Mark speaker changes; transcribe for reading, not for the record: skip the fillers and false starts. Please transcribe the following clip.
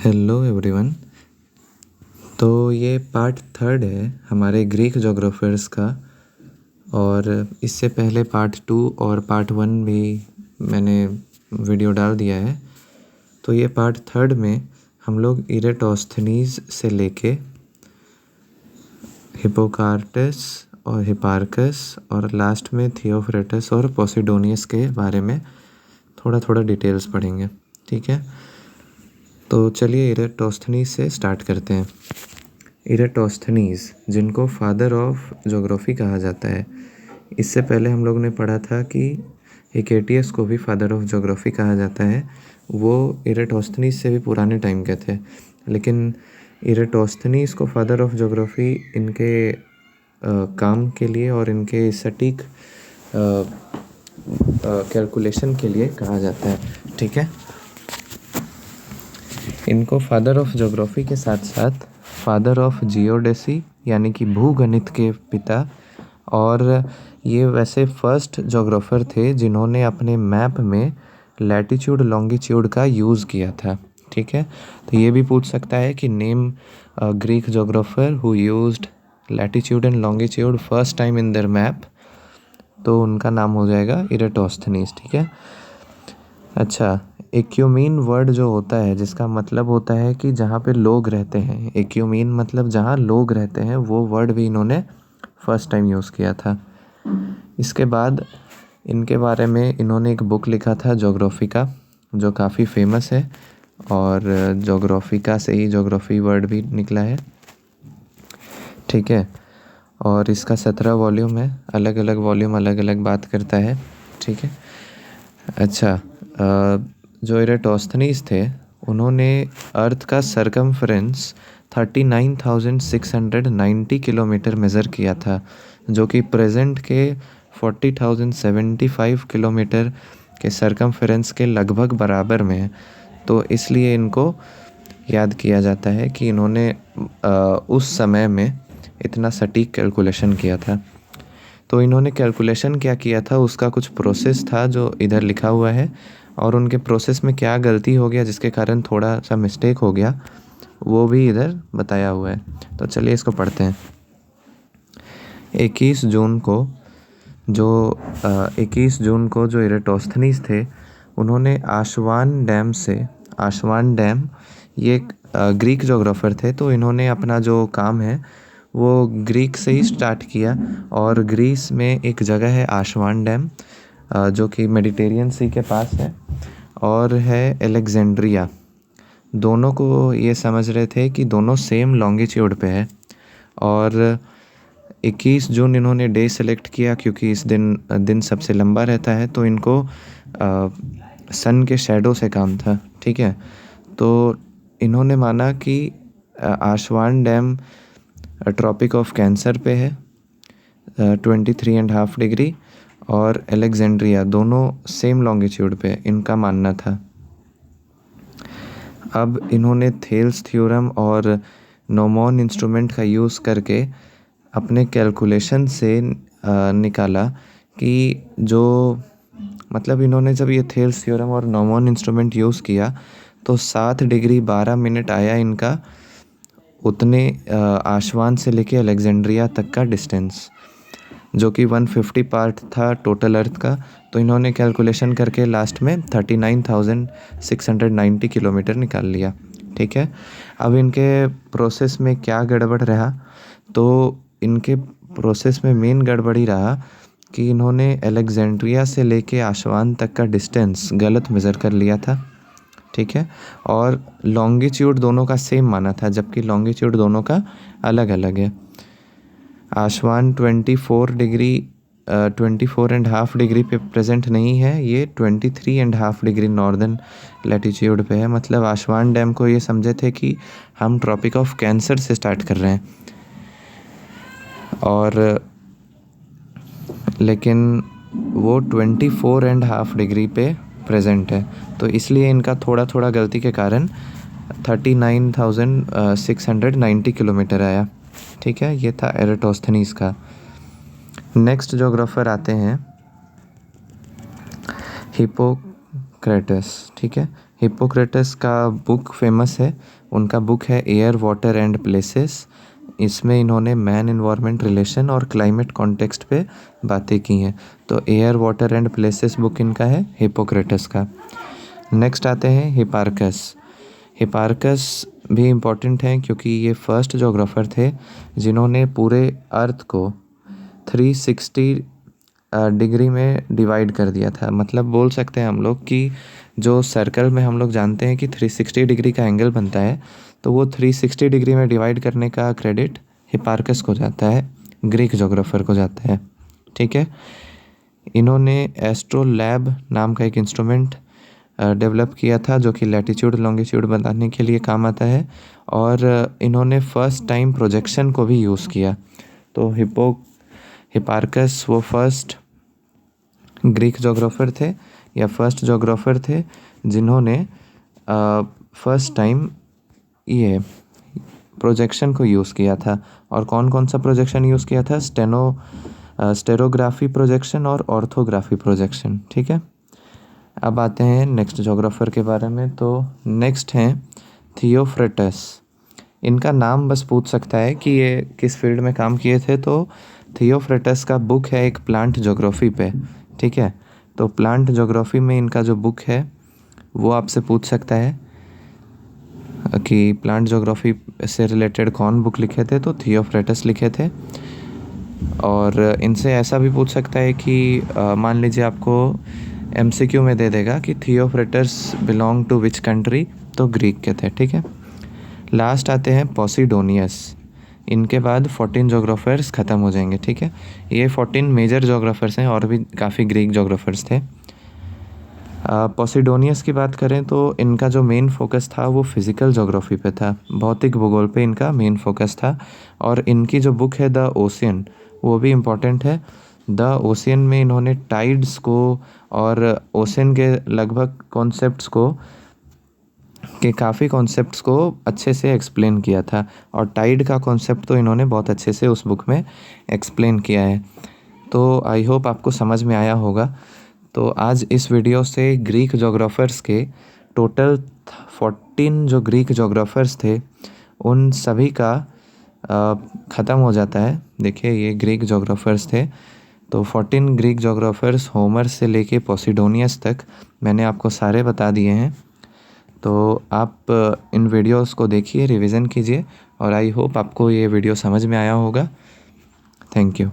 Speaker 1: Hello everyone. तो ये part third है हमारे ग्रीक जोग्राफर्स का, और इससे पहले पार्ट 2 और पार्ट 1 भी मैंने वीडियो डाल दिया है। तो ये पार्ट थर्ड में हम लोग इरेटोस्थनीज से लेके हिप्पोकार्टस और हिपार्कस और लास्ट में थियोफ्रेटस और पोसिडोनियस के बारे में थोड़ा थोड़ा डिटेल्स पढ़ेंगे। ठीक है, तो चलिए इरेटोस्थनीज से स्टार्ट करते हैं। इरेटोस्थनीज, जिनको फादर ऑफ ज्योग्राफी कहा जाता है, इससे पहले हम लोग ने पढ़ा था कि हिकेटियस को भी फादर ऑफ ज्योग्राफी कहा जाता है। वो इरेटोस्थनीज से भी पुराने टाइम के थे, लेकिन इरेटोस्थनीज को फादर ऑफ ज्योग्राफी इनके काम के लिए और इनके सटीक कैलकुलेशन के लिए कहा जाता है। ठीक है, इनको फादर ऑफ ज्योग्राफी के साथ साथ फादर ऑफ जियोडेसी यानी कि भूगणित के पिता, और ये वैसे फर्स्ट जोग्राफर थे जिन्होंने अपने मैप में लैटिट्यूड लॉन्गिट्यूड का यूज़ किया था। ठीक है, तो ये भी पूछ सकता है कि name Greek geographer who used latitude and longitude first time in their map, तो उनका नाम हो जाएगा इरेटोस्थनीज। ठीक है, अच्छा, एक्यूमीन वर्ड जो होता है, जिसका मतलब होता है कि जहाँ पे लोग रहते हैं, एक्यूमीन मतलब जहाँ लोग रहते हैं, वो वर्ड भी इन्होंने फर्स्ट टाइम यूज़ किया था। इसके बाद इनके बारे में इन्होंने एक बुक लिखा था जोग्राफिका, जो काफ़ी फेमस है, और जोग्राफिका से ही जोग्राफी वर्ड भी निकला है। ठीक है, और इसका 17 वॉल्यूम है, अलग अलग वॉल्यूम अलग अलग बात करता है। ठीक है, अच्छा, जो इरेटोस्थनीज थे उन्होंने अर्थ का सरकमफ्रेंस 39,690 किलोमीटर मेज़र किया था, जो कि प्रेजेंट के 40,075 किलोमीटर के सरकमफ्रेंस के लगभग बराबर में है। तो इसलिए इनको याद किया जाता है कि इन्होंने उस समय में इतना सटीक कैलकुलेशन किया था। तो इन्होंने कैलकुलेशन क्या किया था, उसका कुछ प्रोसेस था जो इधर लिखा हुआ है, और उनके प्रोसेस में क्या गलती हो गया जिसके कारण थोड़ा सा मिस्टेक हो गया, वो भी इधर बताया हुआ है। तो चलिए इसको पढ़ते हैं। 21 जून को जो इरेटोस्थनीज थे, उन्होंने आशवान डैम, ये ग्रीक जोग्राफर थे, तो इन्होंने अपना जो काम है वो ग्रीक से ही स्टार्ट किया, और ग्रीस में एक जगह है आशवान डैम, जो कि मेडिटेरियन सी के पास है, और है एलेक्जेंड्रिया। दोनों को ये समझ रहे थे कि दोनों सेम लॉन्गिट्यूड पे है, और 21 जून इन्होंने डे सेलेक्ट किया क्योंकि इस दिन सबसे लंबा रहता है, तो इनको सन के शैडो से काम था। ठीक है, तो इन्होंने माना कि आशवान डैम ट्रॉपिक ऑफ कैंसर पे है 23.5 डिग्री, और एलेक्जेंड्रिया दोनों सेम लॉन्गिट्यूड पे, इनका मानना था। अब इन्होंने थेल्स थ्योरम और नोमोन इंस्ट्रूमेंट का यूज़ करके अपने कैलकुलेशन से निकाला कि इन्होंने जब ये थेल्स थ्योरम और नोमोन इंस्ट्रूमेंट यूज़ किया तो 7 डिग्री 12 मिनट आया इनका उतने आशवान से लेके अलेक्जेंड्रिया तक का डिस्टेंस, जो कि 150 पार्ट था टोटल अर्थ का। तो इन्होंने कैलकुलेशन करके लास्ट में 39,690 किलोमीटर निकाल लिया। ठीक है, अब इनके प्रोसेस में क्या गड़बड़ रहा, तो इनके प्रोसेस में मेन गड़बड़ी रहा कि इन्होंने अलेक्जेंड्रिया से लेके आशवान तक का डिस्टेंस गलत मेज़र कर लिया था। ठीक है, और लॉन्गिट्यूड दोनों का सेम माना था, जबकि लॉन्गिट्यूड दोनों का अलग अलग है। आशवान 24.5 डिग्री पे प्रेजेंट नहीं है, ये 23.5 डिग्री नॉर्दर्न लैटिट्यूड पे है। मतलब आशवान डैम को ये समझे थे कि हम ट्रॉपिक ऑफ कैंसर से स्टार्ट कर रहे हैं, और लेकिन वो 24.5 डिग्री पे प्रेजेंट है, तो इसलिए इनका थोड़ा थोड़ा गलती के कारण 39,690 किलोमीटर आया। ठीक है, ये था एरेटोस्थनीज का। नेक्स्ट जोग्राफर आते हैं हिपोक्रेटस। ठीक है, हिप्पोक्रेटस का बुक फेमस है, उनका बुक है एयर वाटर एंड प्लेसेस। इसमें इन्होंने मैन इन्वायरमेंट रिलेशन और क्लाइमेट कॉन्टेक्स्ट पे बातें की हैं। तो air water and places book इनका है हिप्पोक्रेटस का। नेक्स्ट आते हैं हिपार्कस। हिपार्कस भी इम्पॉर्टेंट हैं क्योंकि ये फर्स्ट जोग्राफर थे जिन्होंने पूरे अर्थ को 360 डिग्री में डिवाइड कर दिया था। मतलब बोल सकते हैं हम लोग कि जो सर्कल में हम लोग जानते हैं कि 360 डिग्री का एंगल बनता है, तो वो 360 डिग्री में डिवाइड करने का क्रेडिट हिपार्कस को जाता है, ग्रीक जोग्राफर को जाता है। ठीक है। इन्होंने एस्ट्रोलैब नाम का एक इंस्ट्रूमेंट डेवलप किया था जो कि लैटिट्यूड लॉन्गिट्यूड बताने के लिए काम आता है, और इन्होंने फर्स्ट टाइम प्रोजेक्शन को भी यूज़ किया। तो हिपार्कस वो फर्स्ट ग्रीक जोग्राफर थे या फर्स्ट जोग्राफर थे जिन्होंने फर्स्ट टाइम ये प्रोजेक्शन को यूज़ किया था। और कौन कौन सा प्रोजेक्शन यूज़ किया था? स्टेरोग्राफी प्रोजेक्शन और ऑर्थोग्राफी प्रोजेक्शन। ठीक है। अब आते हैं नेक्स्ट जोग्राफर के बारे में। तो नेक्स्ट हैं थियोफ्रेटस। इनका नाम बस पूछ सकता है कि ये किस फील्ड में काम किए थे। तो थियोफ्रेटस का बुक है एक प्लांट जोग्राफी पे। ठीक है। तो प्लांट जोग्राफी में इनका जो बुक है वो आपसे पूछ सकता है कि प्लांट जोग्राफी से रिलेटेड कौन बुक लिखे थे, तो थियोफ्रेटस लिखे थे। और इनसे ऐसा भी पूछ सकता है कि मान लीजिए आपको MCQ में दे देगा कि थियोफ्रेटस बिलोंग टू विच कंट्री, तो ग्रीक के थे। ठीक है। लास्ट आते हैं पॉसिडोनियस। इनके बाद 14 जोग्राफर्स ख़त्म हो जाएंगे। ठीक है। ये 14 मेजर जोग्राफर्स हैं और भी काफ़ी ग्रीक जोग्राफर्स थे। पॉसिडोनियस की बात करें तो इनका जो मेन फोकस था वो फिज़िकल जोग्राफी पे था, भौतिक भूगोल पे इनका मेन फोकस था। और इनकी जो बुक है द ओशियन, वो भी इम्पॉर्टेंट है। द ओशियन में इन्होंने टाइड्स को और ओशियन के लगभग कॉन्सेप्ट्स को अच्छे से एक्सप्लेन किया था। और टाइड का कॉन्सेप्ट तो इन्होंने बहुत अच्छे से उस बुक में एक्सप्लेन किया है। तो आई होप आपको समझ में आया होगा। तो आज इस वीडियो से ग्रीक जोग्राफर्स के टोटल 14 जो ग्रीक जोग्राफर्स थे उन सभी का ख़त्म हो जाता है। देखिए ये ग्रीक जोग्राफर्स थे। तो 14 ग्रीक जोग्राफर्स होमर से लेके पॉसिडोनियस तक मैंने आपको सारे बता दिए हैं। तो आप इन वीडियोस को देखिए, रिवीजन कीजिए, और आई होप आपको ये वीडियो समझ में आया होगा। Thank you.